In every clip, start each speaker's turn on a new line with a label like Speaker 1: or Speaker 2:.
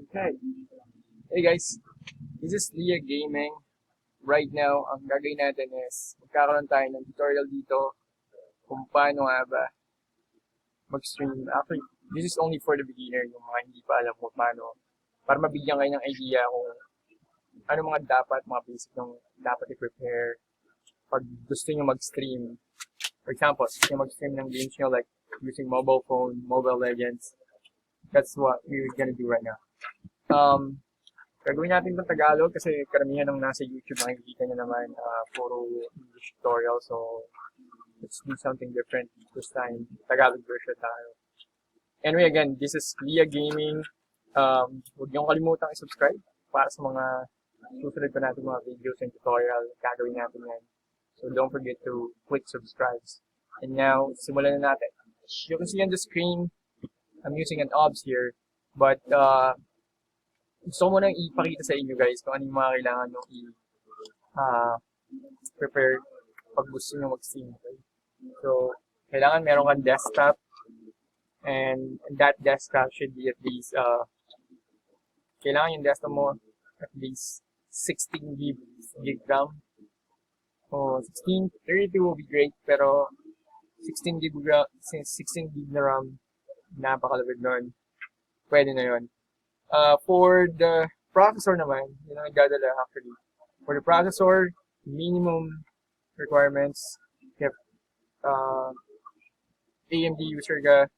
Speaker 1: Okay. Hey guys, this is Leah Gaming. Right now, ang gagawin natin is magkakaroon tayo ng tutorial dito kung paano nga ba mag-stream. Actually, this is only for the beginner, yung mga hindi pa alam kung paano, para mabigyan kayo ng idea kung ano mga basic ng dapat i-prepare pag gusto nyo mag-stream. For example, gusto nyo mag-stream ng games nyo like using mobile phone, Mobile Legends. That's what we're gonna do right now. Gagawin natin ng Tagalog kasi karamihan ng nasa YouTube makikita nyo naman puro English tutorial. So, let's do something different this time. Tagalog version tayo. Anyway, again, this is Leah Gaming. Huwag niyong kalimutang i-subscribe para sa mga susunod pa natin mga videos and tutorial. Gagawin natin yan. So, don't forget to click subscribe. And now, simulan na natin. You can see on the screen, I'm using an OBS here. But, gusto ko nang ipakita sa inyo guys kung ano yung mga kailangan nyo i-prepare pag gusto nyo mag-stream. Okay? So, kailangan meron kang desktop and that desktop should be at least, kailangan yung desktop mo at least 16 gig RAM. O 16, 32 will be great pero 16 gig na RAM, napakalabig nun. Pwede na yun. For the processor naman, yun ang nagdadala actually. For the processor, minimum requirements, if AMD user ka,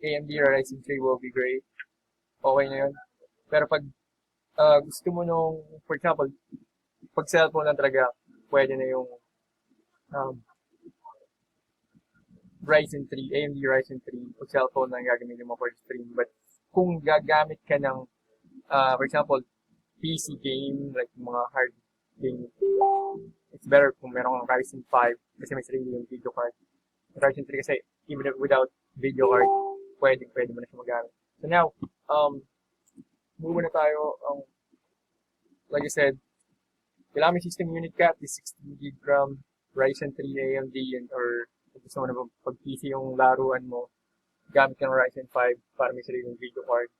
Speaker 1: AMD Ryzen 3 will be great. Okay na yun. Pero pag gusto mo nung, for example, pag cellphone lang talaga, pwede na yung Ryzen 3, AMD Ryzen 3, pag cellphone lang gagamitin mo for stream. But kung gagamit ka ng for example, PC game, like mga hard game, it's better kung meron kang Ryzen 5 kasi may sarili yung video card. Ryzen 3 kasi even without video card, pwede mo na siya magamit. So now, move na tayo. Like I said, kailangan may system unit ka, at least 16 gig RAM, Ryzen 3 AMD, or gusto mo na pag PC yung laruan mo, gamit ka ng Ryzen 5 para may sariling video card,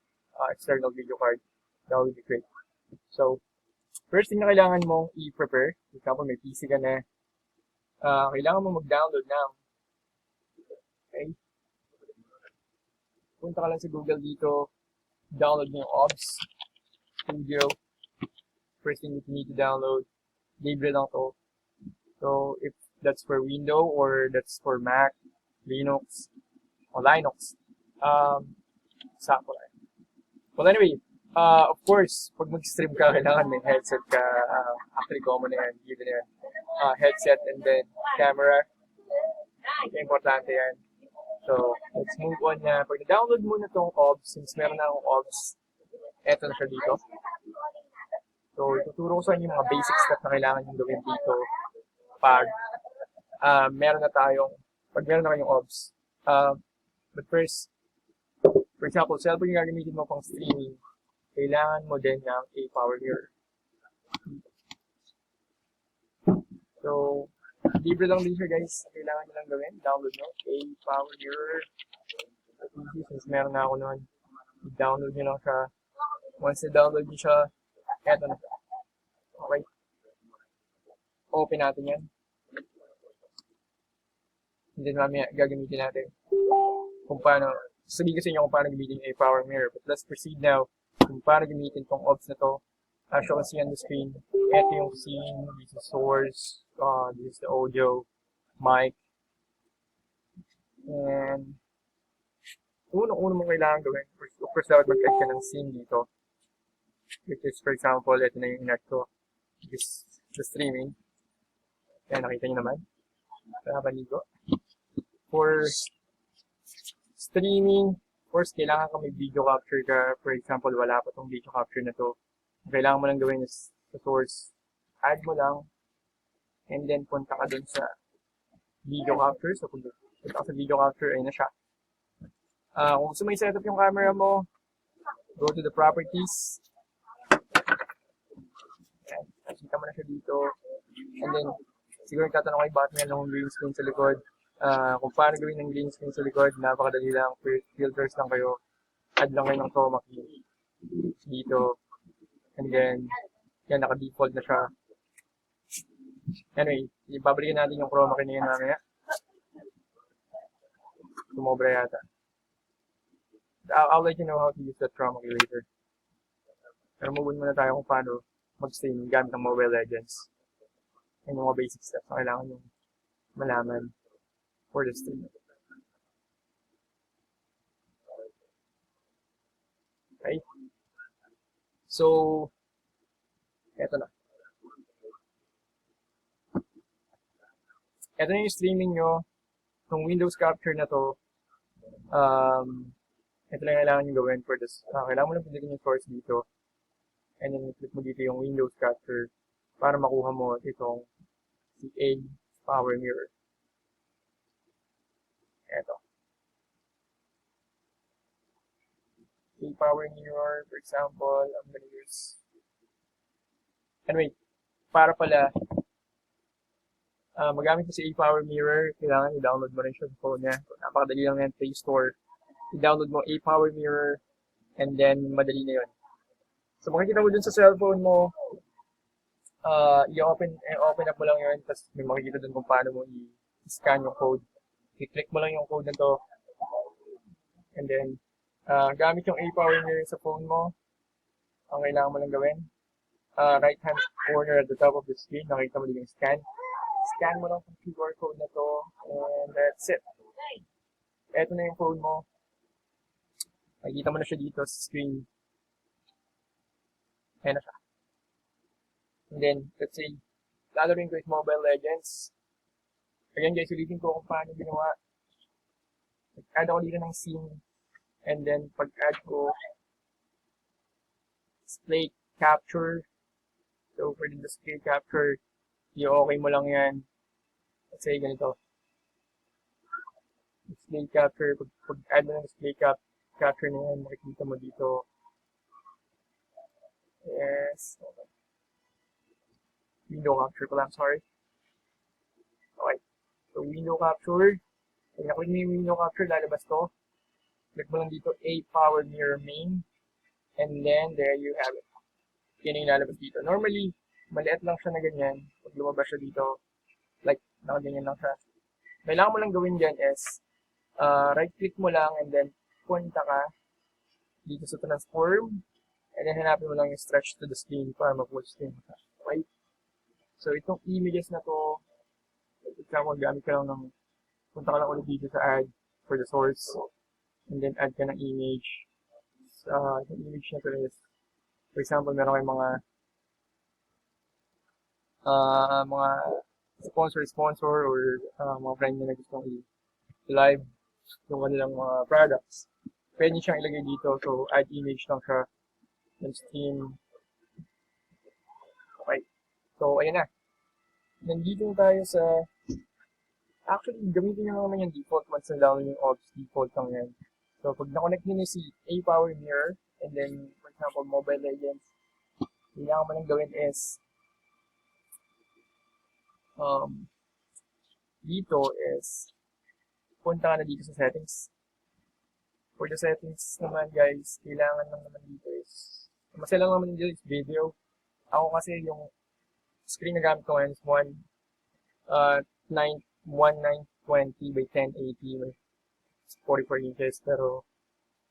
Speaker 1: external video card. That would be great. So, first thing na kailangan mong i-prepare, for example, may PC ka na, kailangan mong mag-download ng, okay? Punta ka lang sa Google dito, download mo yung OBS Studio. First thing that you need to download, libre lang to. So, if that's for Windows or that's for Mac, Linux, o Linux, sakto lang. Well, anyway, of course, pag mag-stream ka, kailangan may headset ka. Actually, common na yan. Yun na yan. Headset and then camera. Okay, importante yan. So, let's move on na. Pag na-download mo na itong OBS, since meron na akong OBS, eto na siya dito. So, ituturo ko sa inyo yung mga basic steps na kailangan yung gawin dito pag meron na kayong OBS. But first, for example, cellphone yung gagamitin mo pang streaming, kailangan mo din ng a power mirror. So, libre lang din siya guys. Kailangan nyo lang gawin. Download nyo. A power mirror. Since meron na ako nun, download nyo lang siya. Once na-download nyo siya, eto na siya. Okay. Open natin yan. And then mamaya gagamitin natin kung paano, sabihin kasi nyo kung paano gamitin a power mirror. But let's proceed now kung paano gamitin tong OBS na to. As you can see on the screen, ito yung scene, this is source, this is the audio, mic, and unang-una mong kailangan gawin, of course, dapat mag-add ka ng scene dito, which is, for example, ito na yung inert ko, this the streaming. Yan, nakita nyo naman. Nakapanigo. For streaming, of course, kailangan ka may video capture ka. For example, wala pa tong video capture na to. Kailangan mo lang gawin is sa source, add mo lang, and then punta ka dun sa video capture. So, punta ka sa video capture, ayun na siya. Kung gusto mo i-setup yung camera mo, go to the properties. Ayan, nakita mo na siya dito. And then, siguro tatanong kayo bakit meron akong green screen sa likod. Kung paano gawin ng green screen sa likod, napakadali lang. Filters lang kayo. Add lang kayo ng chroma key. dito. And then, yan, naka-default na siya. Anyway, ibabalikan natin yung chroma key na yun mamaya. Sumobra yata. I'll let you know how to use that chroma key later. Pero move muna tayo kung paano mag-stream gamit ng Mobile Legends. Yung mga basic steps na kailangan yung malaman for the stream. Okay? So, eto na. Eto na yung streaming nyo. Itong Windows Capture na to, ito lang kailangan nyo gawin for this. Kailangan mo lang pindutin yung source dito. And then, click mo dito yung Windows Capture para makuha mo itong si A Power Mirror. Eto. A Power Mirror, for example, I'm gonna use... Anyway, para pala, magamit mo si A Power Mirror, kailangan i-download mo rin siya sa phone niya. Napakadali lang yan, Play Store. I-download mo A Power Mirror, and then madali na yun. So makikita mo dun sa cellphone mo, i-open up mo lang yun, tapos may makikita dun kung paano mo i-scan yung code. I-click mo lang yung code na to, and then, gamit yung A Power Mirror sa phone mo, ang kailangan mo lang gawin, right hand corner at the top of the screen, nakita mo din yung scan. Scan mo lang yung QR code na to, and that's it. Eto na yung phone mo. Makikita mo na siya dito sa screen. Ayan na siya. And then, let's say, lalaroin ko is Mobile Legends. Again guys, ulitin ko kung paano ginawa. Nag-add ako dito ng scene. And then, pag-add ko, display capture. So, for the display capture, i-okay mo lang yan. Let's say, ganito. Display capture, pag-add mo ng display capture na yan, makikita mo dito. Yes. Okay. Window capture pala, I'm sorry. Okay. So, window capture. Pag nakuha mo yung window capture, lalabas to. Click mo lang dito, A Power Mirror Main. And then, there you have it. Yan yung lalabas dito. Normally, maliit lang siya na ganyan. Pag lumabas siya dito, like, nakaganyan lang siya. Kailangan mo lang gawin dyan is, right-click mo lang and then, punta ka dito sa transform. And then, hanapin mo lang yung stretch to the screen para mag-full screen ka. Okay? So, itong images na to, for example, gamit ka lang ng, punta ka lang ulit dito sa add for the source. And then, add ka ng image. Yung image na to is, for example, meron kayong mga sponsor or mga friend nyo na gustong i-live yung kanilang mga products. Pwede siyang ilagay dito. So, add image lang siya. Then stream. Okay. So, ayan na. Nandito tayo sa... Actually, gamitin nyo naman yung default once na-download yung OBS. Default lang yan. So, pag na-connect nyo na si A Power Mirror, and then, for example, Mobile Legends, kailangan mo lang gawin is dito is punta ka na dito sa settings. For the settings naman guys, kailangan lang naman dito is masaya lang naman dito is video. Ako kasi yung screen na gamit ko ngayon is 1920 by 1080 with 44 inches, pero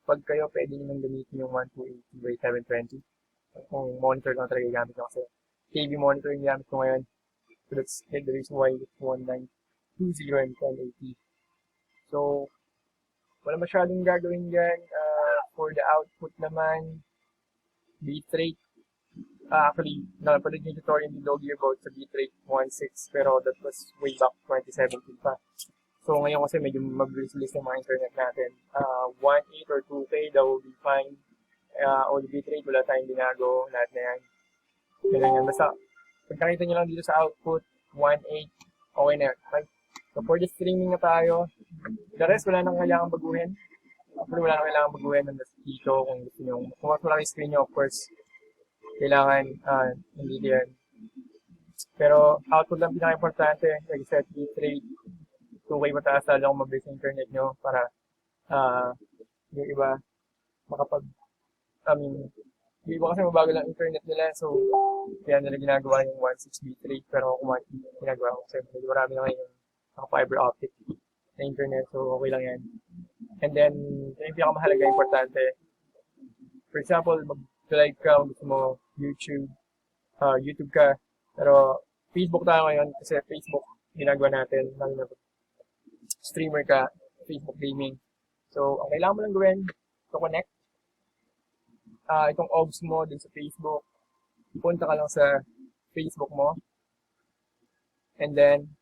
Speaker 1: pag kayo pwede nyo nang gamitin yung 1280 by 720 kung monitor lang talaga gamit ko kasi TV monitor yung gamit ko ngayon. So that's the reason why it's 1920 and 1080. So, wala masyadong gagawin dyan. For the output naman, bitrate. Actually, napanood yung tutorial ni Doggy about sa bitrate 1.6, pero that was way back 2017 pa. So, ngayon kasi medyo mag-release ng mga internet natin. 1.8 or 2K, that will be fine. O the bitrate, wala tayong binago, lahat na yan. Ganun yan. Basta, pag nakita nyo lang dito sa output, 1.8, okay na yan. Okay? So, for the streaming na tayo, the rest, wala nang kailangan baguhin. Actually, wala nang kailangan baguhin ng dito kung gusto nyo. Kung mas malaki screen nyo, of course, kailangan, hindi yan. Pero, output lang pinaka-importante, like set bitrate, 2K mataas lalo kung mabilis yung internet nyo para, yung iba, Yung iba kasi mabagal lang internet nila, so kaya nila ginagawa yung 16 pero kung ginagawa ko kasi medyo marami na ngayon yung fiber optic na internet, so okay lang yan. And then, yung pinakamahalaga, importante, for example, mag-live ka, gusto mo YouTube ka, pero Facebook tayo ngayon kasi Facebook ginagawa natin, lalo na streamer ka, Facebook gaming. So, ang kailangan mo lang gawin, to connect itong OBS mo dun sa Facebook. Punta ka lang sa Facebook mo. And then,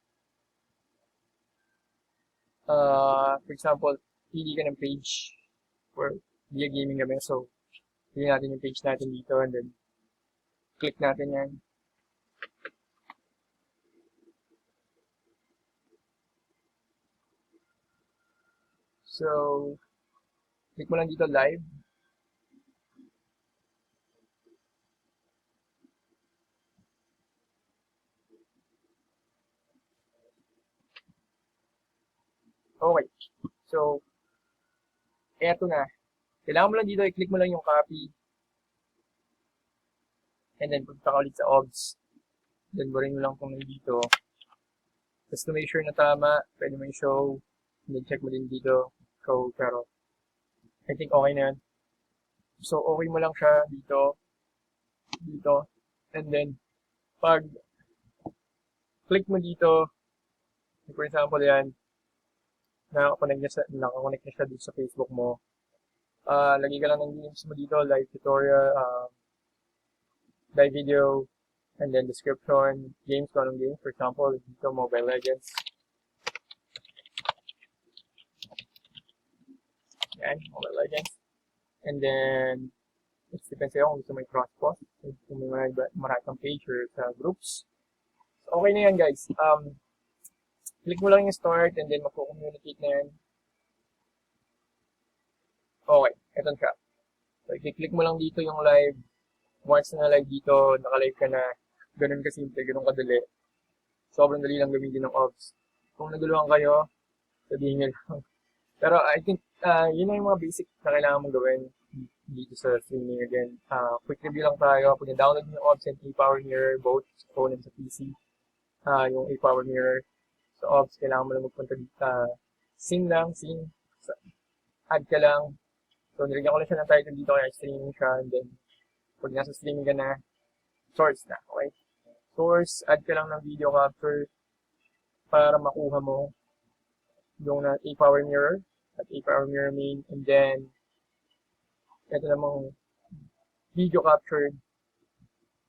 Speaker 1: for example, pili ka ng page for via gaming kami. So, pili natin yung page natin dito and then click natin yan. So, click mo lang dito live. Okay. So, eto na. Kailangan mo lang dito, i-click mo lang yung copy. And then, punta ka ulit sa OBS. Then, burin mo lang kung nandito. Just to make sure na tama, pwede mo yung show. And then, check mo din dito. Show, pero I think okay na yan. So, okay mo lang siya dito. Dito. And then, pag click mo dito, for example yan, nakakonect na siya dito sa Facebook mo. Lagay ka lang ng links mo dito, live tutorial, live video, and then description, games, kung anong games. For example, dito, Mobile Legends. Yan, Mobile Legends. And then, it depends sa'yo kung gusto may cross-post, kung may marami kang page or sa groups. So, okay na yan, guys. Click mo lang yung start and then magko-communicate na yan. Okay, eto siya. So, i-click mo lang dito yung live. Once na live dito, naka-live ka na. Ganun kasimple, ganun kadali. Sobrang dali lang gamitin ng OBS. Kung naguluhan kayo, sabihin nyo lang. Pero I think, yun na yung mga basic na kailangan mong gawin dito sa streaming again. Quick review lang tayo. Pag na-download mo yung OBS and A-Power Mirror, both sa phone and sa PC, yung A-Power Mirror, sa OBS, kailangan mo lang magpunta dito. Scene. Add ka lang. So, nilagyan ko lang siya ng title dito kaya streaming siya. And then, pag nasa streaming ka na, source na. Okay? Source, add ka lang ng video capture para makuha mo yung A-Power Mirror at A-Power Mirror main. And then, ito namang video capture.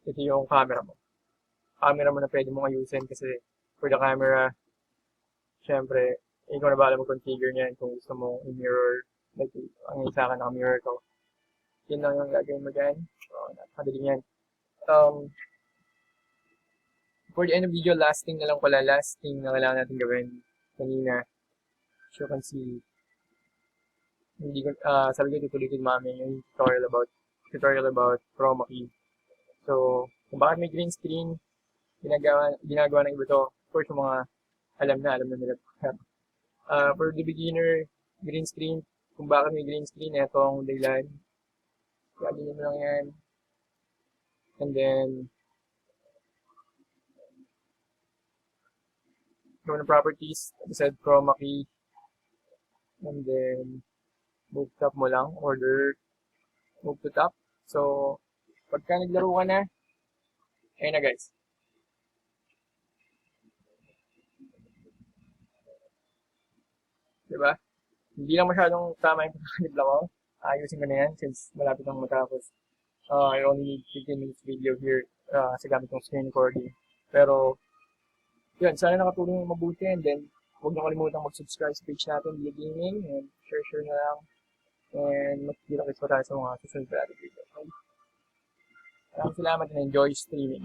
Speaker 1: Ito yung camera mo. Camera mo na pwede mong ayusin kasi for the camera, syempre, ikaw na bahala mag-configure niyan kung gusto mo i-mirror. Like, ang isa akin naka-mirror ko. Yun lang yung gagawin mo dyan. So, napakadali yan. For the end of video, last thing na kailangan natin gawin kanina. As you can see, sabi ko tutuloy ko mami yung tutorial about chroma key. So, kung bakit may green screen, ginagawa ng iba to. Of course, yung mga alam na nila. For the beginner, green screen, kung bakit may green screen, ito ang dahilan. Gagawin mo lang yan. And then, go na properties, set chroma key, and then, move top mo lang, order, move to top. So, pagka naglaro ka na, ayun na guys. Diba? Hindi lang masyadong tama yung pagkakanibla ko. Ayusin ko na yan since malapit nang matapos. I only need 15 minutes video here sa gamit ng screen recording. Pero, yun, sana nakatulong yung mabuti and then huwag niyo kalimutan mag-subscribe sa page natin, Via Gaming, and share na lang. And magkita-kits pa tayo sa mga susunod na video. Okay? Maraming salamat and enjoy streaming.